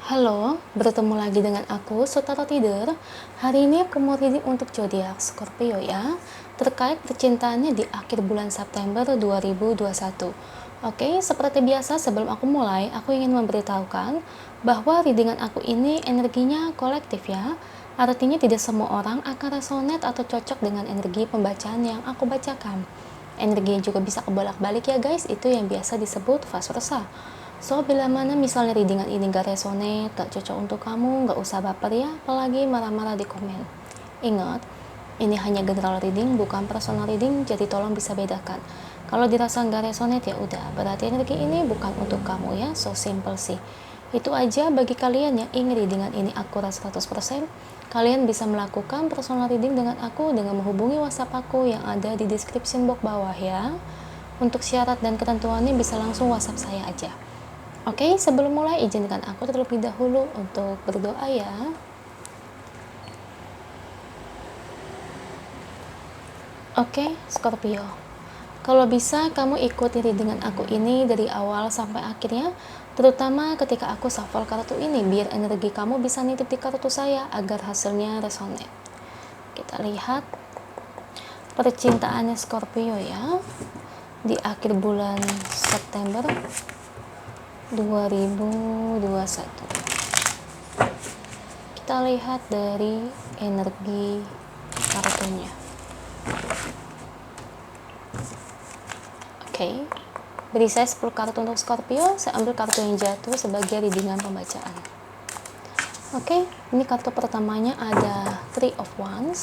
Halo, bertemu lagi dengan aku, Sutara Tidur. Hari ini aku mau reading untuk zodiak Scorpio ya, terkait percintaannya di akhir bulan September 2021. Oke, seperti biasa sebelum aku mulai, aku ingin memberitahukan bahwa readingan aku ini energinya kolektif ya. Artinya tidak semua orang akan resonate atau cocok dengan energi pembacaan yang aku bacakan. Energinya juga bisa kebolak-balik ya guys, itu yang biasa disebut vice versa. So, bila mana misalnya readingan ini gak resonate, gak cocok untuk kamu, gak usah baper ya, apalagi marah-marah di komen. Ingat, ini hanya general reading, bukan personal reading, jadi tolong bisa bedakan. Kalau dirasa gak resonate ya udah, berarti energi ini bukan untuk kamu ya, so simple sih. Itu aja bagi kalian yang ingin readingan ini akurat 100%, kalian bisa melakukan personal reading dengan aku dengan menghubungi WhatsApp aku yang ada di description box bawah ya. Untuk syarat dan ketentuannya bisa langsung WhatsApp saya aja. Oke, sebelum mulai izinkan aku terlebih dahulu untuk berdoa ya. Oke, Scorpio. Kalau bisa kamu ikuti readingan aku ini dari awal sampai akhirnya, terutama ketika aku shuffle kartu ini biar energi kamu bisa nitip di kartu saya agar hasilnya resonate. Kita lihat percintaannya Scorpio ya di akhir bulan September 2021. Kita lihat dari energi kartunya. Oke, beri saya 10 kartu untuk Scorpio. Saya ambil kartu yang jatuh sebagai readingan pembacaan. Oke, ini kartu pertamanya ada Three of Wands.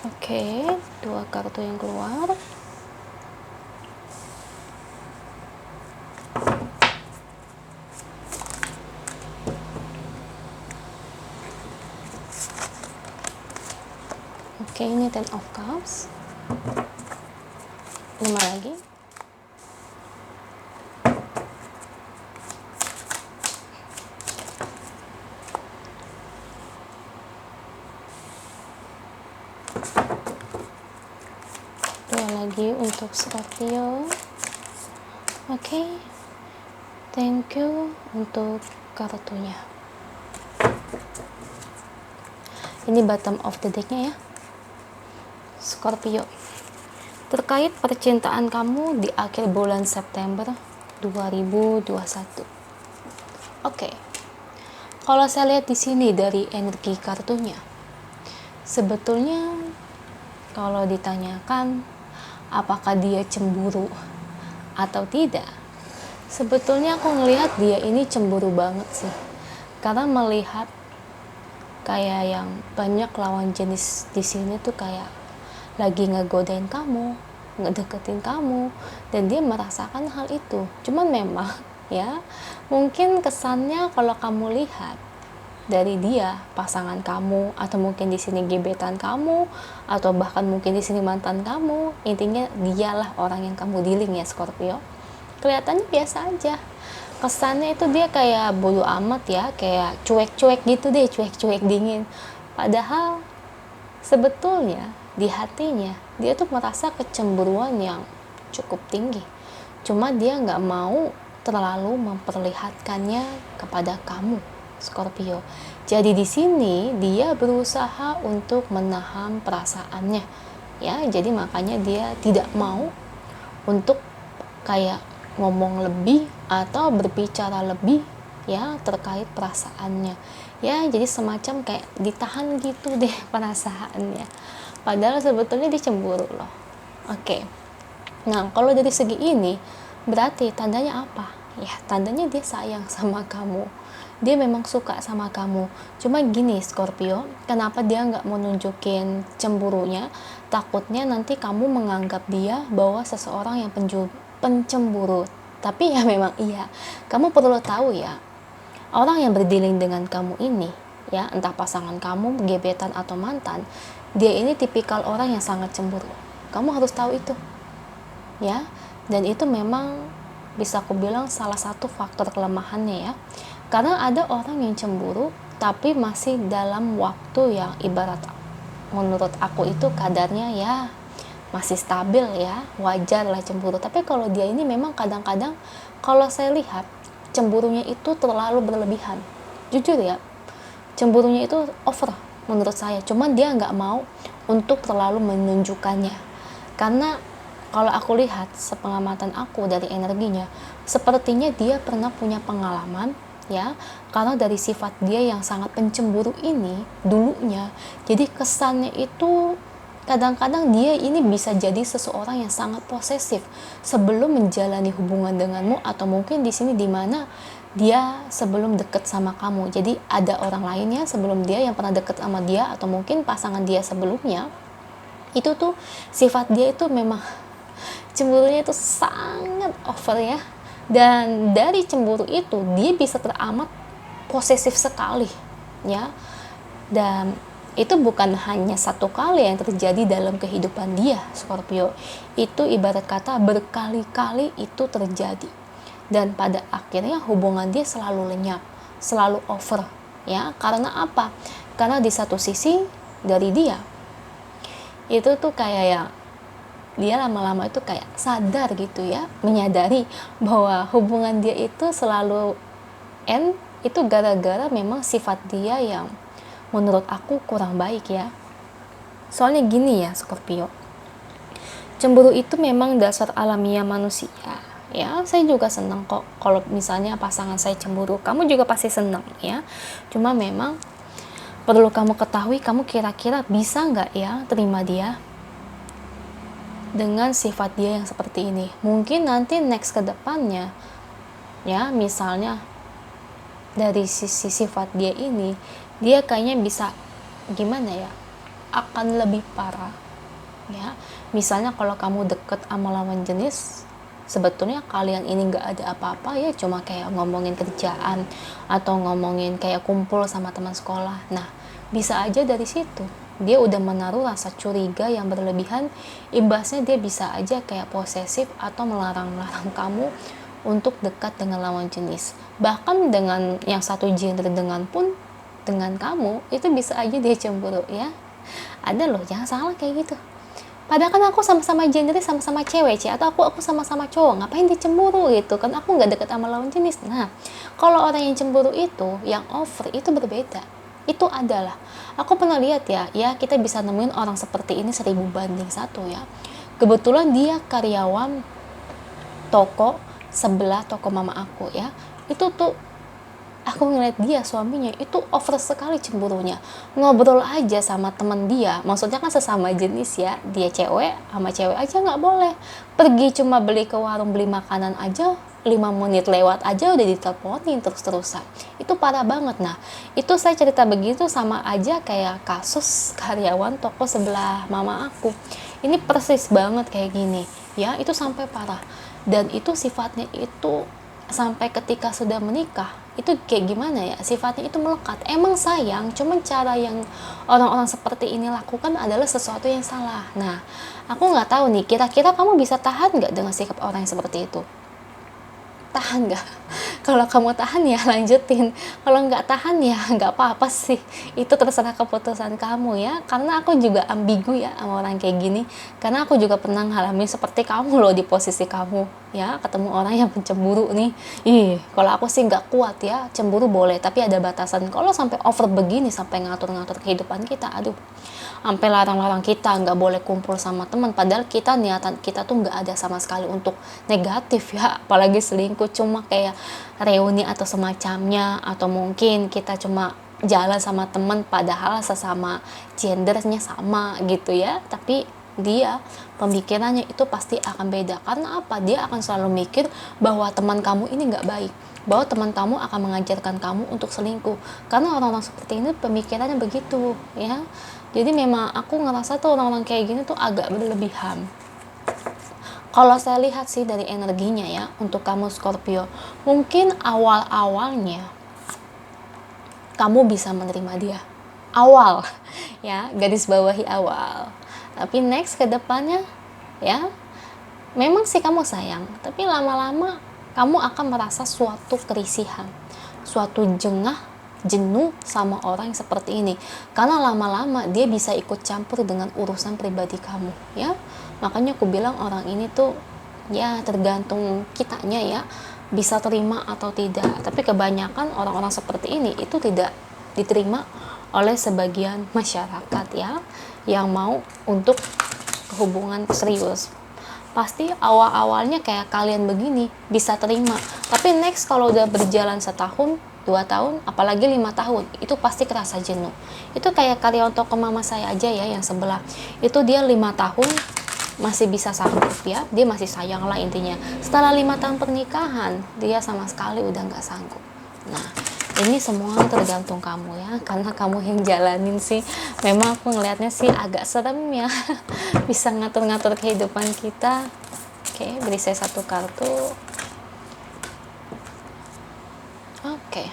Oke, dua kartu yang keluar. Oke, ini Ten of Cups. 5 lagi. Dua lagi untuk Scorpio. Oke, thank you untuk kartunya. Ini bottom of the decknya ya, Scorpio. Terkait percintaan kamu di akhir bulan September 2021. Oke. Kalau saya lihat di sini dari energi kartunya, sebetulnya kalau ditanyakan apakah dia cemburu atau tidak, sebetulnya aku ngelihat dia ini cemburu banget sih. Karena melihat kayak yang banyak lawan jenis di sini tuh kayak lagi ngegodain kamu, ngedeketin kamu, dan dia merasakan hal itu. Cuman memang ya, mungkin kesannya kalau kamu lihat dari dia pasangan kamu, atau mungkin di sini gebetan kamu, atau bahkan mungkin di sini mantan kamu, intinya dialah orang yang kamu dealing ya Scorpio. Kelihatannya biasa aja. Kesannya itu dia kayak bodo amat ya, kayak cuek-cuek gitu deh, cuek-cuek dingin. Padahal sebetulnya di hatinya dia tuh merasa kecemburuan yang cukup tinggi. Cuma dia nggak mau terlalu memperlihatkannya kepada kamu, Scorpio. Jadi di sini dia berusaha untuk menahan perasaannya, ya. Jadi makanya dia tidak mau untuk kayak ngomong lebih atau berbicara lebih ya terkait perasaannya. Ya, jadi semacam kayak ditahan gitu deh perasaannya. Padahal sebetulnya dia cemburu loh. Oke. Nah, kalau dari segi ini berarti tandanya apa? Ya, tandanya dia sayang sama kamu. Dia memang suka sama kamu. Cuma gini Scorpio, kenapa dia nggak mau nunjukin cemburunya? Takutnya nanti kamu menganggap dia bahwa seseorang yang pencemburu. Tapi ya memang iya. Kamu perlu tahu ya, orang yang berdealing dengan kamu ini, ya entah pasangan kamu, gebetan atau mantan, dia ini tipikal orang yang sangat cemburu. Kamu harus tahu itu, ya. Dan itu memang bisa aku bilang salah satu faktor kelemahannya ya. Karena ada orang yang cemburu tapi masih dalam waktu yang ibarat menurut aku itu kadarnya ya masih stabil ya, wajar lah cemburu. Tapi kalau dia ini memang kadang-kadang kalau saya lihat cemburunya itu terlalu berlebihan. Jujur ya, cemburunya itu over menurut saya. Cuman dia nggak mau untuk terlalu menunjukkannya. Karena kalau aku lihat sepengamatan aku dari energinya, sepertinya dia pernah punya pengalaman ya, karena dari sifat dia yang sangat pencemburu ini dulunya, jadi kesannya itu kadang-kadang dia ini bisa jadi seseorang yang sangat posesif sebelum menjalani hubungan denganmu, atau mungkin di sini dimana dia sebelum deket sama kamu, jadi ada orang lainnya sebelum dia yang pernah deket sama dia, atau mungkin pasangan dia sebelumnya. Itu tuh sifat dia itu memang cemburunya itu sangat over ya, dan dari cemburu itu dia bisa teramat posesif sekali ya. Dan itu bukan hanya satu kali yang terjadi dalam kehidupan dia, Scorpio. Itu ibarat kata berkali-kali itu terjadi, dan pada akhirnya hubungan dia selalu lenyap, selalu over ya. Karena apa? Karena di satu sisi dari dia itu tuh kayak ya, dia lama-lama itu kayak sadar gitu ya, menyadari bahwa hubungan dia itu selalu end, itu gara-gara memang sifat dia yang menurut aku kurang baik ya. Soalnya gini ya Scorpio, cemburu itu memang dasar alamiah manusia ya. Saya juga senang kok kalau misalnya pasangan saya cemburu, kamu juga pasti senang ya. Cuma memang perlu kamu ketahui, kamu kira-kira bisa nggak ya terima dia dengan sifat dia yang seperti ini. Mungkin nanti next ke depannya ya, misalnya dari sisi sifat dia ini, dia kayaknya bisa gimana ya, akan lebih parah ya. Misalnya kalau kamu deket sama lawan jenis, sebetulnya kalian ini nggak ada apa-apa ya, cuma kayak ngomongin kerjaan atau ngomongin kayak kumpul sama teman sekolah. Nah, bisa aja dari situ dia udah menaruh rasa curiga yang berlebihan, imbasnya dia bisa aja kayak posesif atau melarang-larang kamu untuk dekat dengan lawan jenis. Bahkan dengan yang satu gender dengan pun, dengan kamu, itu bisa aja dia cemburu ya. Ada loh, jangan salah kayak gitu. Padahal kan aku sama-sama gender, sama-sama cewek, atau aku sama-sama cowok, ngapain dia cemburu gitu kan, aku nggak deket sama lawan jenis. Nah, kalau orang yang cemburu itu, yang over, itu berbeda. Itu adalah, aku pernah lihat ya kita bisa nemuin orang seperti ini 1000 banding 1 ya. Kebetulan dia karyawan toko sebelah toko mama aku ya. Itu tuh aku ngeliat dia, suaminya itu over sekali cemburunya. Ngobrol aja sama temen dia, maksudnya kan sesama jenis ya, dia cewek sama cewek aja nggak boleh. Pergi cuma beli ke warung beli makanan aja, 5 menit lewat aja udah diteleponin terus-terusan. Itu parah banget. Nah, itu saya cerita begitu sama aja kayak kasus karyawan toko sebelah mama aku. Ini persis banget kayak gini ya, itu sampai parah. Dan itu sifatnya itu sampai ketika sudah menikah, itu kayak gimana ya, sifatnya itu melekat. Emang sayang, cuman cara yang orang-orang seperti ini lakukan adalah sesuatu yang salah. Nah, aku nggak tahu nih, kira-kira kamu bisa tahan nggak dengan sikap orang yang seperti itu? Tahan nggak? Kalau kamu tahan ya lanjutin, kalau nggak tahan ya nggak apa-apa sih, itu terserah keputusan kamu ya. Karena aku juga ambigu ya sama orang kayak gini, karena aku juga pernah ngalamin seperti kamu loh, di posisi kamu ya, ketemu orang yang pencemburu nih. Kalau aku sih nggak kuat ya, cemburu boleh tapi ada batasan. Kalau sampai over begini, sampai ngatur-ngatur kehidupan kita, aduh, sampai larang-larang kita nggak boleh kumpul sama teman, padahal kita niatan kita tuh nggak ada sama sekali untuk negatif ya, apalagi selingkuh, cuma kayak reuni atau semacamnya, atau mungkin kita cuma jalan sama teman padahal sesama gendernya sama gitu ya. Tapi dia pemikirannya itu pasti akan beda. Karena apa? Dia akan selalu mikir bahwa teman kamu ini nggak baik, bahwa teman kamu akan mengajarkan kamu untuk selingkuh. Karena orang-orang seperti ini pemikirannya begitu ya. Jadi memang aku ngerasa tuh orang-orang kayak gini tuh agak berlebihan. Kalau saya lihat sih dari energinya ya, untuk kamu Scorpio, mungkin awal-awalnya kamu bisa menerima dia. Awal ya, garis bawahi awal. Tapi next ke depannya ya, memang sih kamu sayang, tapi lama-lama kamu akan merasa suatu kerisihan, suatu jengah jenuh sama orang yang seperti ini, karena lama-lama dia bisa ikut campur dengan urusan pribadi kamu ya. Makanya aku bilang orang ini tuh ya tergantung kitanya ya, bisa terima atau tidak. Tapi kebanyakan orang-orang seperti ini itu tidak diterima oleh sebagian masyarakat ya, yang mau untuk hubungan serius. Pasti awal-awalnya kayak kalian begini bisa terima, tapi next kalau udah berjalan setahun 2 tahun apalagi 5 tahun itu pasti kerasa jenuh. Itu kayak karyawan toko mama saya aja ya, yang sebelah itu, dia 5 tahun masih bisa sanggup ya, dia masih sayang lah intinya. Setelah 5 tahun pernikahan dia sama sekali udah nggak sanggup. Nah ini semua tergantung kamu ya, karena kamu yang jalanin sih. Memang aku ngelihatnya sih agak serem ya bisa ngatur-ngatur kehidupan kita. Oke, beri saya 1 kartu. Oke,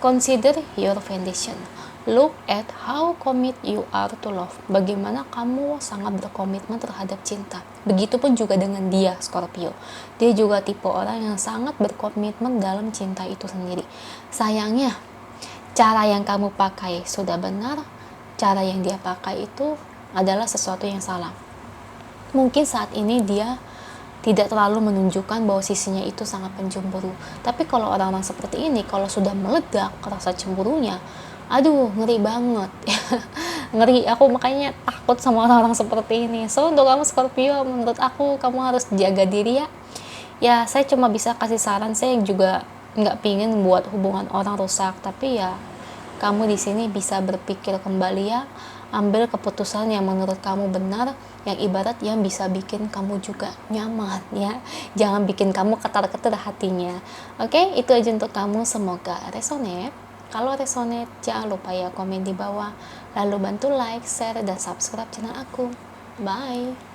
consider your foundation. Look at how commit you are to love. Bagaimana kamu sangat berkomitmen terhadap cinta. Begitupun juga dengan dia, Scorpio. Dia juga tipe orang yang sangat berkomitmen dalam cinta itu sendiri. Sayangnya, cara yang kamu pakai sudah benar, cara yang dia pakai itu adalah sesuatu yang salah. Mungkin saat ini dia tidak terlalu menunjukkan bahwa sisinya itu sangat pencemburu. Tapi kalau orang-orang seperti ini, kalau sudah meledak rasa cemburunya, aduh ngeri banget ngeri. Aku makanya takut sama orang-orang seperti ini. So untuk kamu Scorpio, menurut aku kamu harus jaga diri ya. Ya saya cuma bisa kasih saran, saya juga nggak pingin buat hubungan orang rusak, tapi ya kamu di sini bisa berpikir kembali ya, ambil keputusan yang menurut kamu benar, yang ibarat yang bisa bikin kamu juga nyaman ya, jangan bikin kamu ketar-ketir hatinya. Oke, itu aja untuk kamu, semoga resonate. Kalau resonate jangan lupa ya komen di bawah, lalu bantu like, share, dan subscribe channel aku. Bye.